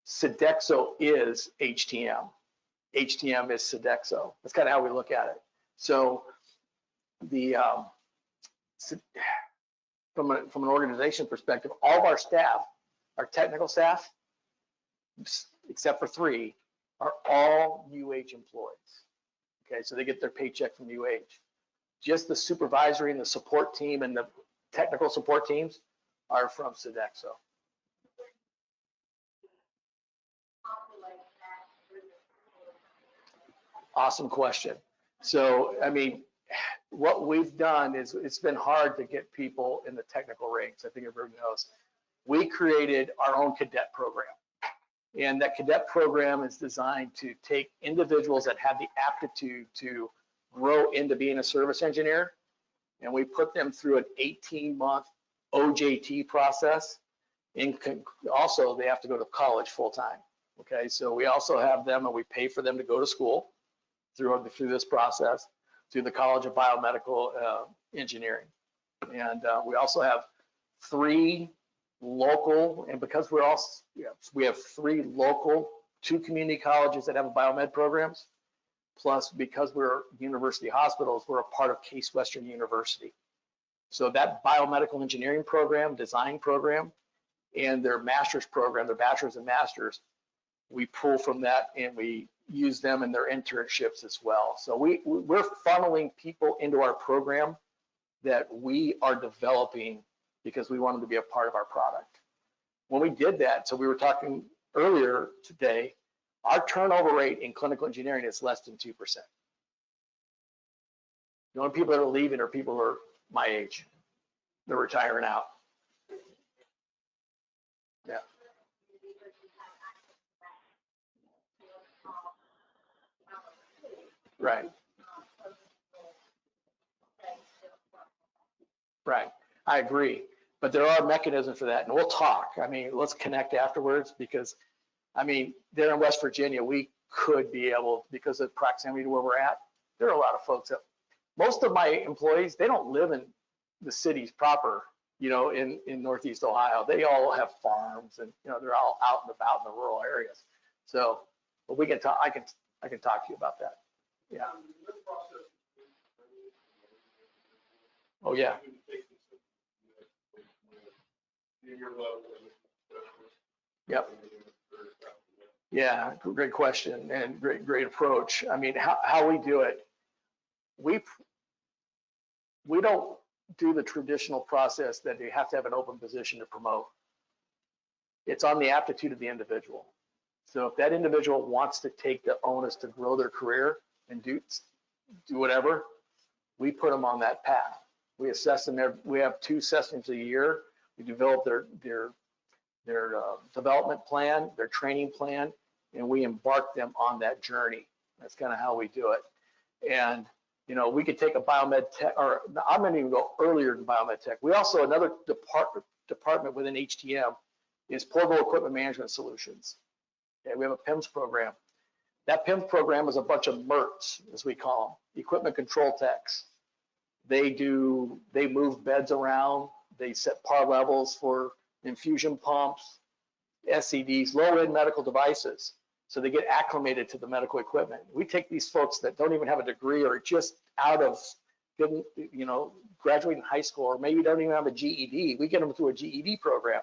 Sodexo is HTM. HTM is Sodexo. That's kind of how we look at it. So from an organization perspective, all of our staff, our technical staff, except for 3, are all UH employees. Okay, so they get their paycheck from UH. Just the supervisory and the support team and the technical support teams are from Sodexo. Awesome question. So, I mean, what we've done is it's been hard to get people in the technical ranks. I think everybody knows. We created our own cadet program. And that cadet program is designed to take individuals that have the aptitude to grow into being a service engineer. And we put them through an 18-month OJT process. And also, they have to go to college full time. Okay, so we also have them, and we pay for them to go to school through this process, through the College of Biomedical Engineering. And we also have 3 local, and because we have 3 local, 2 community colleges that have biomed programs, plus because we're university hospitals, we're a part of Case Western University. So that biomedical engineering program, design program, and their master's program, their bachelor's and master's, we pull from that and we use them in their internships as well. So we're funneling people into our program that we are developing because we want them to be a part of our product. When we did that, so we were talking earlier today, our turnover rate in clinical engineering is less than 2%. The only people that are leaving are people who are my age. They're retiring out. Yeah. Right. Right. I agree. But there are mechanisms for that, and we'll talk. I mean, let's connect afterwards, because, I mean, there in West Virginia, we could be able, because of proximity to where we're at, there are a lot of folks that, most of my employees, they don't live in the cities proper, you know, in Northeast Ohio. They all have farms, and, you know, they're all out and about in the rural areas. So, but we can talk, I can talk to you about that. Yeah. Oh, yeah. Yep. Yeah, great question and great approach. I mean, how we do it, we don't do the traditional process that you have to have an open position to promote. It's on the aptitude of the individual. So if that individual wants to take the onus to grow their career and do whatever, we put them on that path. We assess them. We have 2 sessions a year. We develop their development plan, their training plan, and we embark them on that journey. That's kind of how we do it. And, you know, we could take a biomed tech, or I'm going to even go earlier than biomed tech. We also, another department within HTM is portable equipment management solutions. Okay, we have a PIMS program. That PIMS program is a bunch of MERTs, as we call them, equipment control techs. They move beds around, they set par levels for infusion pumps, SCDs, low-end medical devices. So they get acclimated to the medical equipment. We take these folks that don't even have a degree or just out of, you know, graduating high school, or maybe don't even have a GED. We get them through a GED program.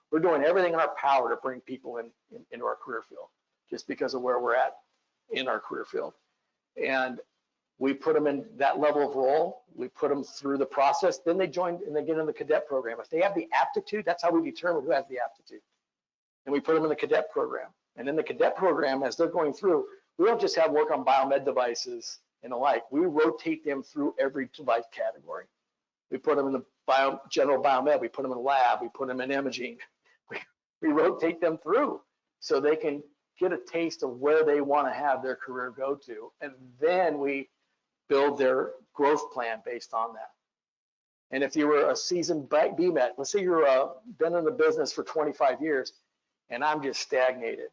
We're doing everything in our power to bring people into our career field, just because of where we're at in our career field. And we put them in that level of role. We put them through the process. Then they join and they get in the cadet program. If they have the aptitude, that's how we determine who has the aptitude. And we put them in the cadet program. And in the cadet program, as they're going through, we don't just have work on biomed devices and the like. We rotate them through every device category. We put them in the general biomed. We put them in lab. We put them in imaging. We rotate them through so they can get a taste of where they want to have their career go to. And then we build their growth plan based on that. And if you were a seasoned BMET, let's say you're been in the business for 25 years and I'm just stagnated.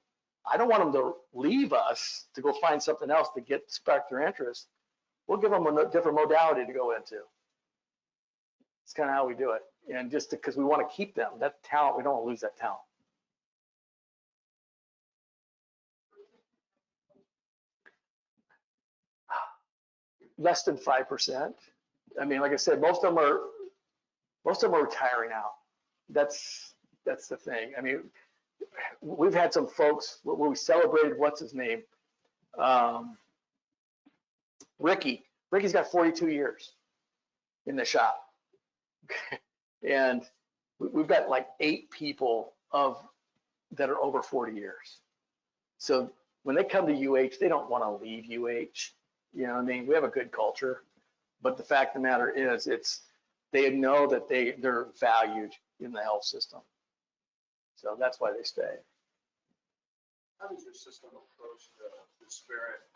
I don't want them to leave us to go find something else to get spark their interest. We'll give them a different modality to go into. It's kind of how we do it. And just because we want to keep them, that talent, we don't want to lose that talent. Less than 5%. I mean, like I said, most of them are retiring out. That's the thing. I mean, we've had some folks where we celebrated, what's his name? Ricky. Ricky's got 42 years in the shop. And we've got like 8 people that are over 40 years. So when they come to UH, they don't want to leave UH. You know what I mean? We have a good culture, but the fact of the matter is, they know that they're valued in the health system. So that's why they stay. How does your system approach the disparate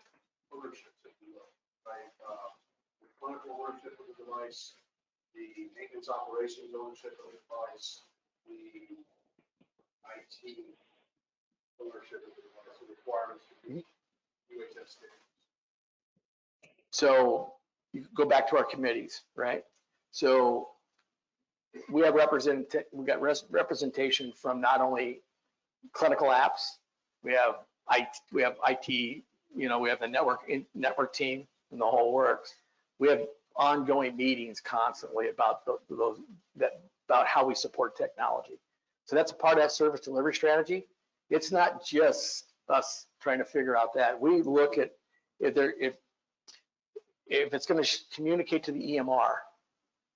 ownership, if you will, right? The clinical ownership of the device, the maintenance operations ownership of the device, the IT ownership of the device, the requirements to meet UHS standards. So you go back to our committees, right? So we have representation from not only clinical apps, we have IT, you know, we have the network team and the whole works. We have ongoing meetings constantly about about how we support technology. So that's a part of that service delivery strategy. It's not just us trying to figure out that. We look at if it's going to communicate to the EMR,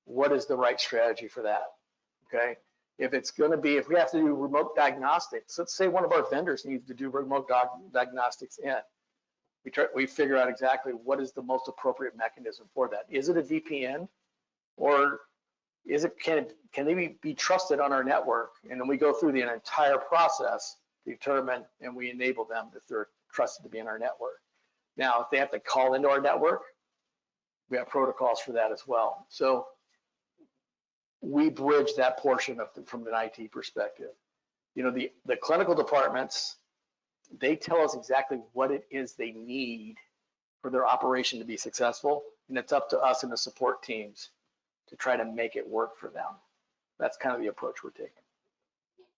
what is the right strategy for that? Okay. If it's going to be, if we have to do remote diagnostics, let's say one of our vendors needs to do remote diagnostics in. We figure out exactly what is the most appropriate mechanism for that. Is it a VPN, or can they be trusted on our network? And then we go through the entire process to determine, and we enable them if they're trusted to be in our network. Now, if they have to call into our network, we have protocols for that as well. So we bridge that portion of from an IT perspective. You know, the clinical departments, they tell us exactly what it is they need for their operation to be successful. And it's up to us and the support teams to try to make it work for them. That's kind of the approach we're taking.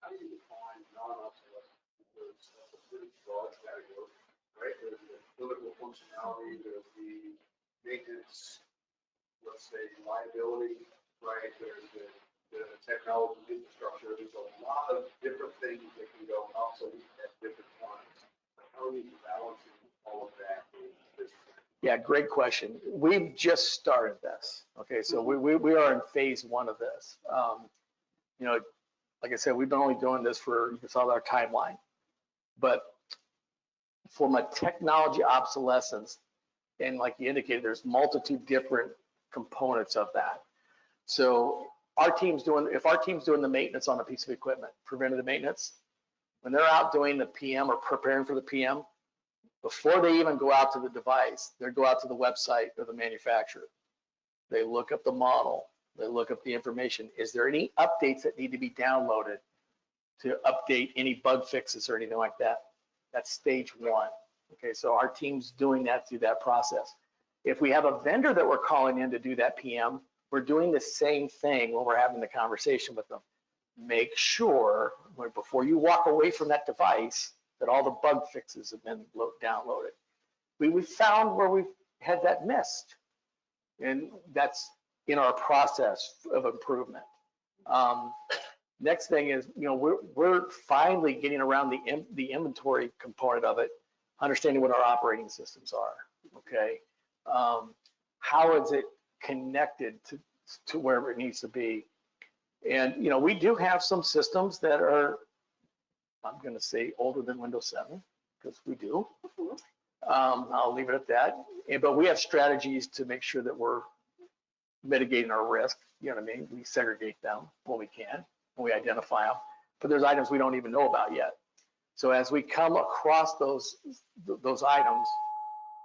How do you define non-obsolescence? Because that's a pretty broad category, right? There's the clinical functionality, there's the maintenance, let's say liability, right? There's the technology infrastructure. There's a lot of different things that can go obsolete at different times. How are you balancing all of that in this? Yeah, great question. We've just started this. Okay, so we are in phase 1 of this. You know, like I said, we've been only doing this for, you saw our timeline. But from a technology obsolescence, and like you indicated, there's multitude different components of that. So if our team's doing the maintenance on a piece of equipment, preventative maintenance, when they're out doing the PM or preparing for the PM, before they even go out to the device, they go out to the website of the manufacturer. They look up the model, they look up the information. Is there any updates that need to be downloaded to update any bug fixes or anything like that? That's stage 1. Okay, so our team's doing that through that process. If we have a vendor that we're calling in to do that PM, we're doing the same thing when we're having the conversation with them. Make sure before you walk away from that device that all the bug fixes have been downloaded. We found where we've had that missed, and that's in our process of improvement. Next thing is, you know, we're finally getting around the inventory component of it, understanding what our operating systems are. Okay, how is it connected to wherever it needs to be? And you know, we do have some systems that are, I'm going to say, older than Windows 7, because we do. I'll leave it at that. But we have strategies to make sure that we're mitigating our risk. You know what I mean? We segregate them when we can, when we identify them. But there's items we don't even know about yet. So as we come across those items,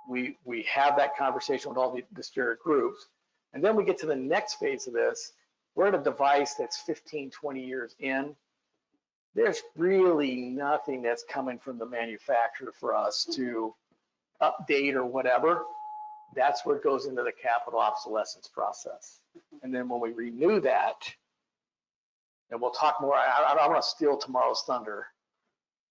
we have that conversation with all the disparate groups. And then we get to the next phase of this. We're at a device that's 15, 20 years in. There's really nothing that's coming from the manufacturer for us to update or whatever. That's where it goes into the capital obsolescence process. And then when we renew that, and we'll talk more, I don't want to steal tomorrow's thunder.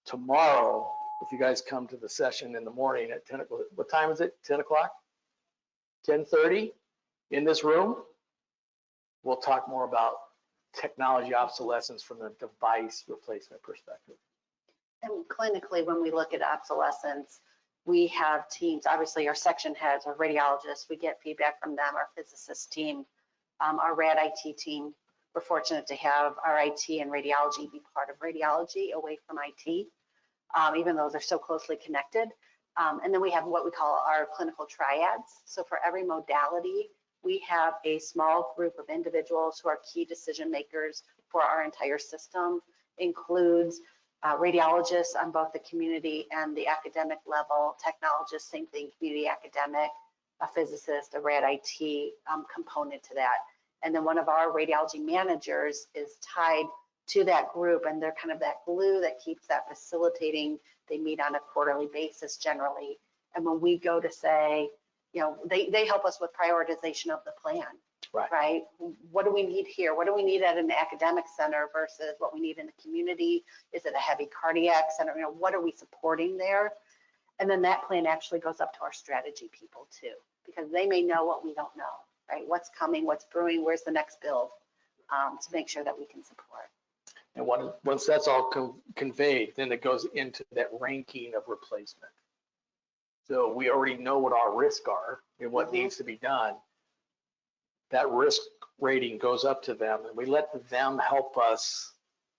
Tomorrow, if you guys come to the session in the morning at 10, what time is it? 10 o'clock? 10:30 in this room? We'll talk more about technology obsolescence from the device replacement perspective. And clinically, when we look at obsolescence, we have teams, obviously our section heads, our radiologists, we get feedback from them, our physicist team, our rad IT team. We're fortunate to have our IT and radiology be part of radiology away from IT, even though they're so closely connected. And then we have what we call our clinical triads. So for every modality, we have a small group of individuals who are key decision makers for our entire system, includes radiologists on both the community and the academic level, technologists, same thing, community academic, a physicist, a rad IT component to that. And then one of our radiology managers is tied to that group, and they're kind of that glue that keeps that facilitating. They meet on a quarterly basis generally. And when we go to say, you know, they help us with prioritization of the plan, right? What do we need here? What do we need at an academic center versus what we need in the community? Is it a heavy cardiac center? You know, what are we supporting there? And then that plan actually goes up to our strategy people too, because they may know what we don't know, right? What's coming, what's brewing, where's the next build, to make sure that we can support. And once that's all conveyed, then it goes into that ranking of replacement. So we already know what our risks are and what needs to be done. That risk rating goes up to them, and we let them help us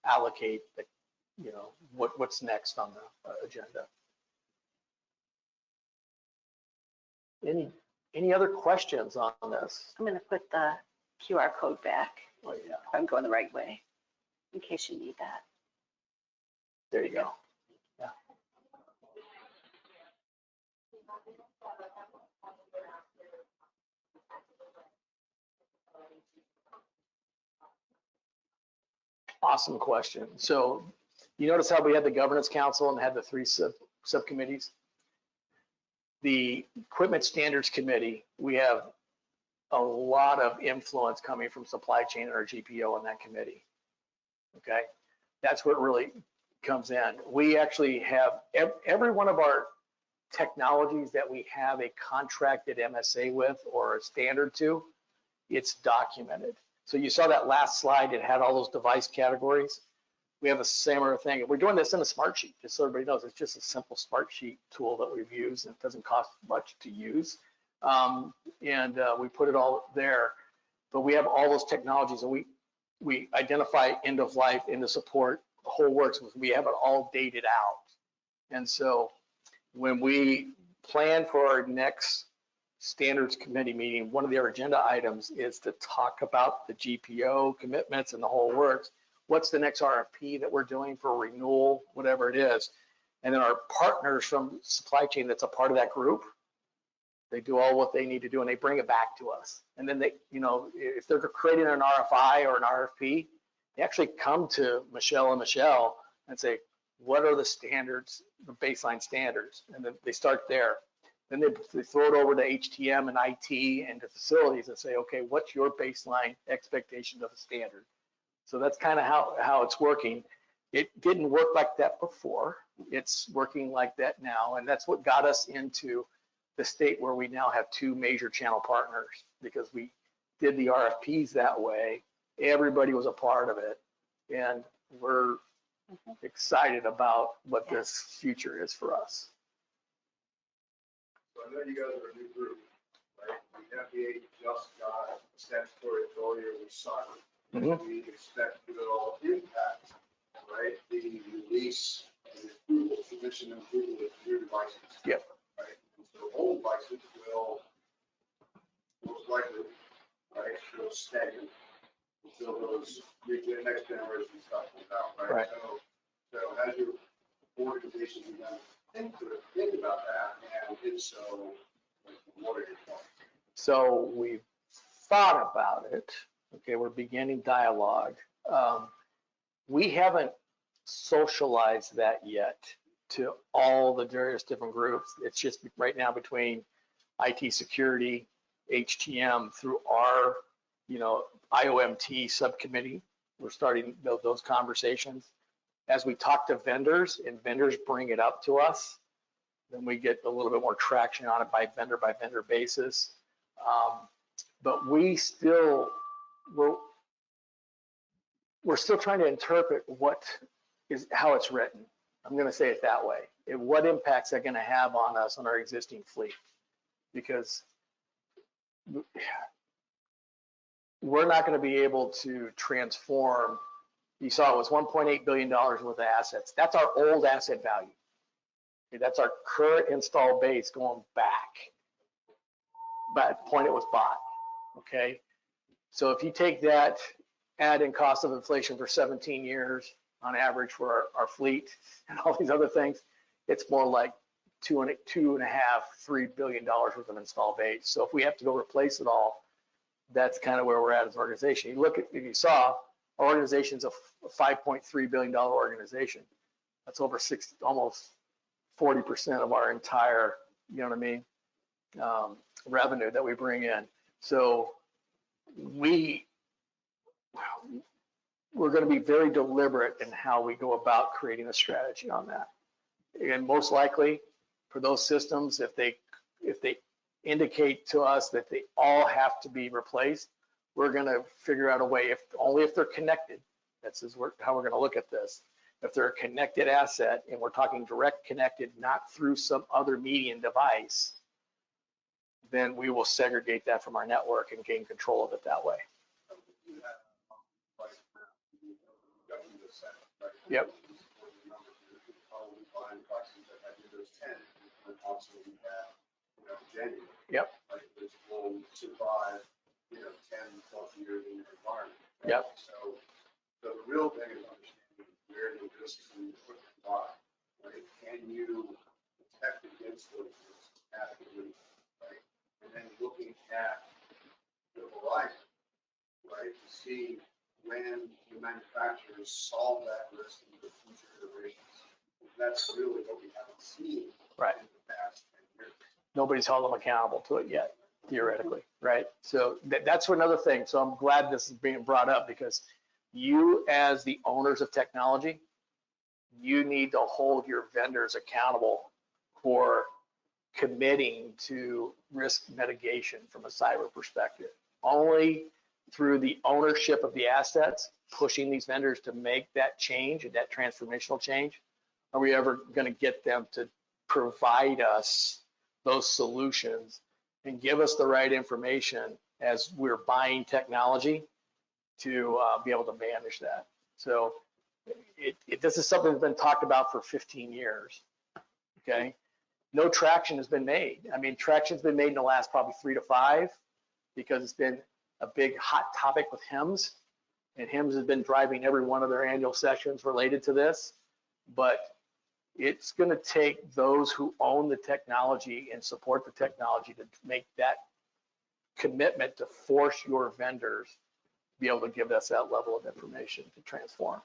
allocate the, you know, what's next on the agenda. Any other questions on this? I'm going to put the QR code back. Oh, yeah. If I'm going the right way, in case you need that. There you go. Yeah. awesome question. So you notice how we had the governance council and had the three subcommittees? The equipment standards committee, we have a lot of influence coming from supply chain and our GPO on that committee. Okay, that's where it really comes in. We actually have every one of our technologies that we have a contracted MSA with or a standard to, it's documented. So you saw that last slide, it had all those device categories. We have a similar thing. We're doing this in a smart sheet, just so everybody knows. It's just a simple smart sheet tool that we've used, and it doesn't cost much to use. We put it all there, but we have all those technologies, and we identify end of life, end of support, the whole works. We have it all dated out. And so when we plan for our next standards committee meeting, one of their agenda items is to talk about the GPO commitments and the whole works. What's the next RFP that we're doing for renewal, whatever it is. And then our partners from supply chain that's a part of that group, they do all what they need to do and they bring it back to us. And then they, you know, if they're creating an RFI or an RFP, they actually come to Michelle and say, what are the standards, the baseline standards? And then they start there. Then they throw it over to HTM and IT and to facilities and say, okay, what's your baseline expectation of a standard? So that's kind of how it's working. It didn't work like that before. It's working like that now. And that's what got us into the state where we now have two major channel partners, because we did the RFPs that way. Everybody was a part of it. And we're excited about what this future is for us. So I know you guys are a new group, right? The FDA just got a statutory authority over cyber. We expect it all impact, right? The release and approval, submission and approval of new devices. Yep. Right? And so old devices will most likely, right, go stagnant until those next generation stuff comes out, right? Right. So as your organization begun to think about that, and if so, what are your points? So we've thought about it. Okay, we're beginning dialogue. We haven't socialized that yet to all the various different groups. It's just right now between IT security, HTM, through our, IOMT subcommittee. We're starting those conversations. As we talk to vendors and vendors bring it up to us, then we get a little bit more traction on it by vendor basis. But we're still trying to interpret how it's written. I'm going to say it that way. What impacts are going to have on us on our existing fleet? Because we're not going to be able to transform. You saw it was $1.8 billion worth of assets. That's our old asset value. Okay, that's our current install base going back, but at the point it was bought. Okay, so if you take that, add in cost of inflation for 17 years on average for our fleet and all these other things, it's more like $2.5, $3 billion worth of install base. So if we have to go replace it all, that's kind of where we're at as an organization. You look at, if you saw, our organization's a $5.3 billion organization. That's over almost 40% of our entire, revenue that we bring in. So we're going to be very deliberate in how we go about creating a strategy on that. And most likely for those systems, if they indicate to us that they all have to be replaced, we're going to figure out a way, only if they're connected. That's how we're going to look at this. If they're a connected asset and we're talking direct connected, not through some other median device, then we will segregate that from our network and gain control of it that way. Yep. Yep. Like this will survive, 10 plus years in your environment. Right? Yep. So the real thing is understanding where the risks in the equipment lie. Right? Can you protect against those risks adequately? Right? And then looking at the horizon, right, to see when the manufacturers solve that risk in the future iterations. That's really what we haven't seen Right. in the past 10 years. Nobody's held them accountable to it yet, theoretically, right? So that's another thing. So I'm glad this is being brought up, because you, as the owners of technology, you need to hold your vendors accountable for committing to risk mitigation from a cyber perspective. Only through the ownership of the assets, pushing these vendors to make that change and that transformational change, are we ever going to get them to provide us those solutions and give us the right information as we're buying technology to be able to manage that. So this is something that's been talked about for 15 years, okay? No traction has been made. I mean, traction's been made in the last probably 3 to 5, because it's been a big hot topic with HIMSS, and HIMSS has been driving every one of their annual sessions related to this. But it's going to take those who own the technology and support the technology to make that commitment to force your vendors to be able to give us that level of information to transform.